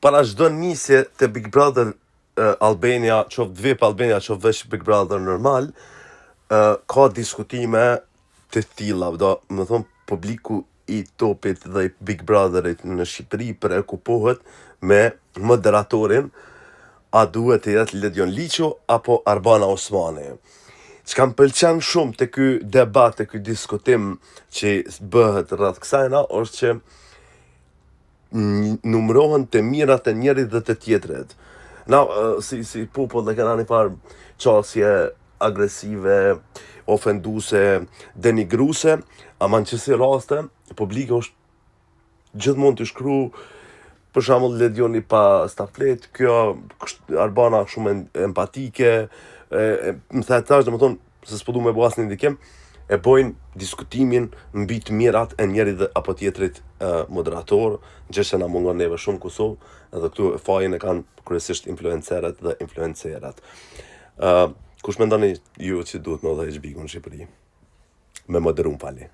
para çdo nisje të Big Brother Albania, qoftë VIP Albania, qoftë veç Big Brother normal, ka diskutime të tilla, do më thonë publiku i topit dhe i Big Brotherit në Shqipëri preokupohet me moderatorin, a duhet të jetë Ledion Liço apo Arbana Osmani. Çka më pëlqen shumë të ky debat, të ky diskutim që bëhet rreth kësajna, është që numërohen të mirat e njerit dhe të tjetrit. Na, si popull dhe kena një farë qasje agresive, ofenduse, denigruse, ama në qësi raste, publiku është gjithmonë të shkru, për shembull Ledioni pa staflet, kjo Arbana shumë empatike, më thetash, domethënë, se s'po du me bo asnjë ndikim, e bojnë diskutimin mbi të mirat e njerit dhe apo tjetrit moderator, gjë që na mungon neve shumë Kosovë, edhe këtu fajin e kanë kryesisht influencerët dhe influencerat. Kush mendoni ju që duhet më dhe HB-ku në Shqipëri? Me moderum pali.